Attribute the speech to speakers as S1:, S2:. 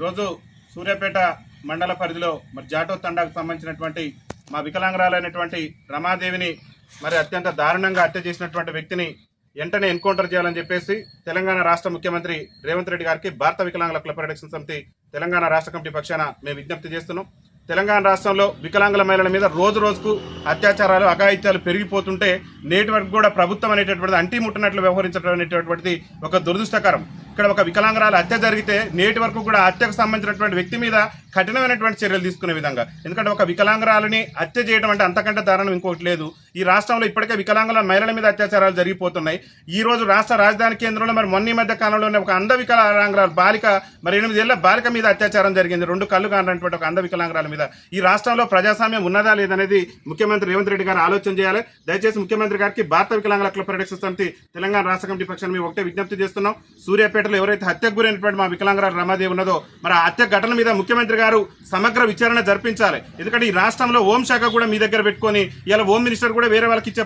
S1: ఈరోజు సూర్యాపేట మండల పరిధిలో మరి జాటో తండాకు సంబంధించినటువంటి మా వికలాంగురాలైనటువంటి రమాదేవిని మరి అత్యంత దారుణంగా హత్య చేసినటువంటి వ్యక్తిని వెంటనే ఎన్కౌంటర్ చేయాలని చెప్పేసి తెలంగాణ రాష్ట్ర ముఖ్యమంత్రి రేవంత్ రెడ్డి గారికి భారత వికలాంగుల క్లబ్ పరిరక్షణ సమితి తెలంగాణ రాష్ట్ర కమిటీ పక్షాన మేము విజ్ఞప్తి చేస్తున్నాం. తెలంగాణ రాష్ట్రంలో వికలాంగుల మహిళల మీద రోజు రోజుకు అత్యాచారాలు అఘాయిత్యాలు పెరిగిపోతుంటే నేటి వరకు కూడా ప్రభుత్వం అనేటటువంటిది అంటి ముట్టనట్లు వ్యవహరించడం అనేటటువంటిది ఒక దురదృష్టకరం. ఇక్కడ ఒక వికలాంగురాలు హత్య జరిగితే నేటి వరకు కూడా హత్యకు సంబంధించినటువంటి వ్యక్తి మీద కఠినమైనటువంటి చర్యలు తీసుకునే విధంగా, ఎందుకంటే ఒక వికలాంగురాలని హత్య చేయడం అంటే అంతకంటే దారుణం ఇంకోటి లేదు. ఈ రాష్ట్రంలో ఇప్పటికే వికలాంగుల మహిళల మీద అత్యాచారాలు జరిగిపోతున్నాయి. ఈ రోజు రాష్ట్ర రాజధాని కేంద్రంలో మరి మొన్న మధ్య కాలంలోనే ఒక అంధ వికలాంగురాలు బాలిక మరి 8 ఏళ్ల బాలిక మీద అత్యాచారం జరిగింది. 2 కళ్ళు కానటువంటి ఒక అంధ వికలాంగురాల మీద. ఈ రాష్ట్రంలో ప్రజాస్వామ్యం ఉన్నదా లేదనేది ముఖ్యమంత్రి రేవంత్ రెడ్డి గారు ఆలోచన చేయాలి. దయచేసి ముఖ్యమంత్రి గారికి భారత వికలాంగుల క్లబ్ పరిరక్షణ సమితి తెలంగాణ రాష్ట్ర కమిటీ పక్షాన్ని మేము ఒకటే విజ్ఞప్తి చేస్తున్నాం. సూర్యాపేటలో ఎవరైతే హత్యకు గురైనటువంటి మా వికలాంగురాలు రమాదేవి ఉన్నదో మరి ఆ హత్య ఘటన మీద ముఖ్యమంత్రి గారు సమగ్ర విచారణ జరిపించాలి. ఎందుకంటే ఈ రాష్ట్రంలో హోంశాఖ కూడా మీ దగ్గర పెట్టుకొని ఇలా హోమ్ మినిస్టర్ కూడా వేరే వాళ్ళకి ఇచ్చే